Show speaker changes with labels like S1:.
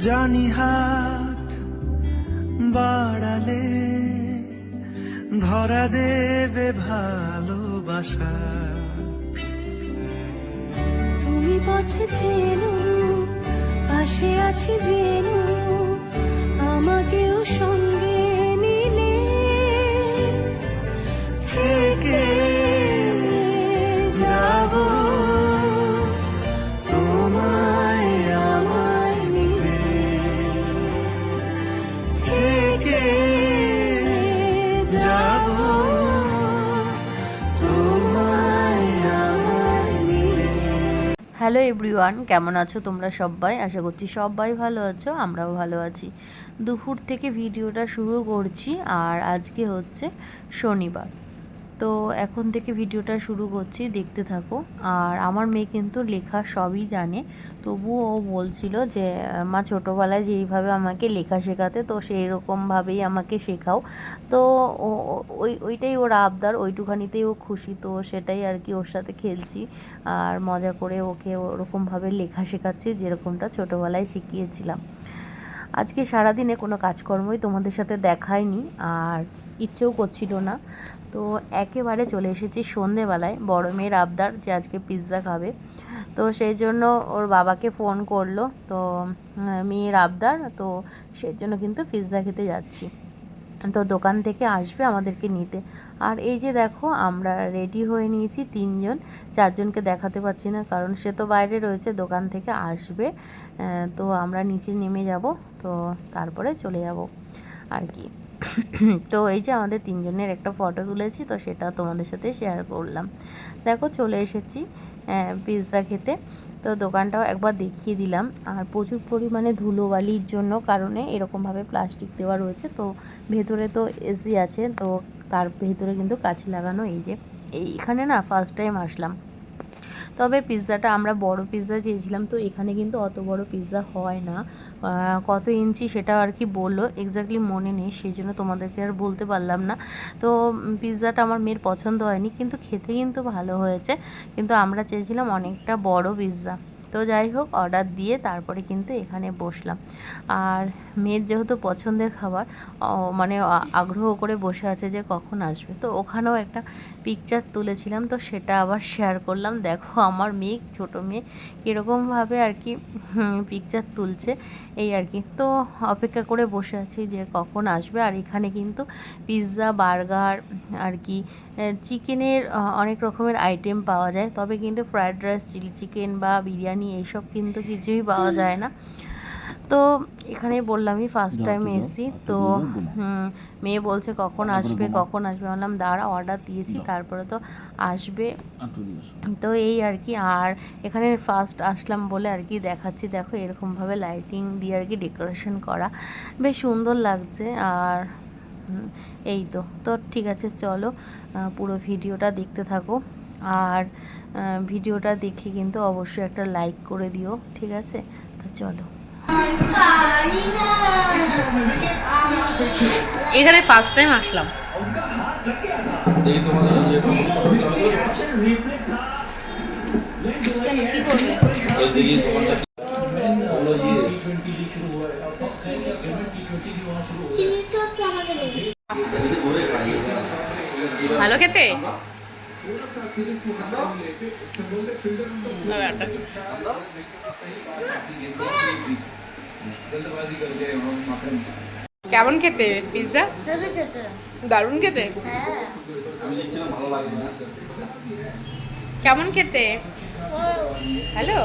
S1: জানি হাত বাড়ালে ধরা দেবে ভালোবাসা।
S2: তুমি পথে চেনো, পাশে আছি জেনো, আমাকেও সঙ্গে নিলে
S1: থেকে যাব তোমায় আমায় মিলে, থেকে যাব তোমায় আমায় মিলে।
S3: হ্যালো এভরিওয়ান, কেমন আছো তোমরা সবাই? আশা করছি সবাই ভালো আছো, আমরাও ভালো আছি। দুপুর থেকে ভিডিওটা শুরু করছি, আর আজকে হচ্ছে শনিবার। তো এখন থেকে ভিডিওটা শুরু করছি, দেখতে থাকো। আর আমার মেয়ে কিন্তু লেখা সবই জানে, তবুও ও বলছিল যে মা ছোটোবেলায় যেইভাবে আমাকে লেখা শেখাতে, তো সেই রকমভাবেই আমাকে শেখাও। তো ওইটাই ওর আবদার, ওইটুখানিতেই ও খুশি, তো সেটাই আর কি ওর সাথে খেলছি আর মজা করে ওকে ওরকমভাবে লেখা শেখাচ্ছি যেরকমটা ছোটোবেলায় শিখিয়েছিলাম। আজকে সারাদিনে কোনো কাজকর্মই তোমাদের সাথে দেখায়নি, আর ইচ্ছেও করছিল না। তো একেবারে চলে এসেছি সন্ধেবেলায়। বড় মেয়ের আবদার যে আজকে পিৎজা খাবে, তো সেই জন্য ওর বাবাকে ফোন করলো। তো মেয়ের আবদার, তো সেই জন্য কিন্তু পিৎজা খেতে যাচ্ছি। তো দোকান থেকে আসবে আমাদেরকে নিতে। আর এই যে দেখো, আমরা রেডি হয়ে নিয়েছি তিনজন। চারজনকে দেখাতে পারছি না, কারণ সে তো বাইরে রয়েছে, দোকান থেকে আসবে। তো আমরা নিচে নেমে যাব, তো তারপরে চলে যাব আর কি। তো এই যে আমাদের তিনজনের একটা ফটো তুলেছি, তো সেটা তোমাদের সাথে শেয়ার করলাম। দেখো চলে এসেছি পিৎজা খেতে। তো দোকানটাও একবার দেখিয়ে দিলাম। আর প্রচুর পরিমাণে ধুলোবালির জন্য কারণে এরকমভাবে প্লাস্টিক দেওয়া রয়েছে। তো ভেতরে তো এসি আছে, তো তার ভেতরে কিন্তু কাঁচ লাগানো। এই যে এইখানে না ফার্স্ট টাইম আসলাম। তবে পিৎজাটা আমরা বড় পিৎজা চেয়েছিলাম, তো এখানে কিন্তু অত বড় পিৎজা হয় না। কত ইঞ্চি সেটা আর কি বললো, এক্স্যাক্টলি মনে নেই, সেই জন্য তোমাদেরকে আর বলতে পারলাম না। তো পিৎজাটা আমার মেয়ের পছন্দ হয়নি, কিন্তু খেতে কিন্তু ভালো হয়েছে। কিন্তু আমরা চেয়েছিলাম অনেকটা বড় পিৎজা। তো যাই হোক, অর্ডার দিয়ে তারপরে কিন্তু এখানে বসলাম। আর মেয়ের যেহেতু পছন্দের খাবার, মানে আগ্রহ করে বসে আছে যে কখন আসবে। তো ওখানেও একটা পিকচার তুলেছিলাম, তো সেটা আবার শেয়ার করলাম। দেখো আমার মেয়ে, ছোটো মেয়ে, কীরকমভাবে আর কি পিকচার তুলছে, এই আর কি। তো অপেক্ষা করে বসে আছি যে কখন আসবে। আর এখানে কিন্তু পিৎজা, বার্গার আর কি, চিকেনের অনেক রকমের আইটেম পাওয়া যায়, তবে কিন্তু ফ্রায়েড রাইস, চিলি চিকেন বা বিরিয়ানি এইসব কিন্তু কিছুই পাওয়া যায় না। তো এখানে বললামই ফার্স্ট টাইম এসেছি। তো মেয়ে বলছে কখন আসবে কখন আসবে, বললাম দাঁড়া, অর্ডার দিয়েছি তারপরে তো আসবে। তো এই আর কি। আর এখানে ফার্স্ট আসলাম বলে আর কি দেখাচ্ছি। দেখো এরকমভাবে লাইটিং দিয়ে আর কি ডেকোরেশন করা, বেশ সুন্দর লাগছে। আর এই তো তো ঠিক আছে, চলো পুরো ভিডিওটা দেখতে থাকো। আর ভিডিওটা দেখে কিন্তু অবশ্যই একটা লাইক করে দিও, ঠিক আছে? তো চলো। এখানে ফার্স্ট টাইম আসলাম। কি করবে? ভালো খেতে। কেমন খেতে পিৎজা? দারুণ খেতে। কেমন খেতে? হ্যালো।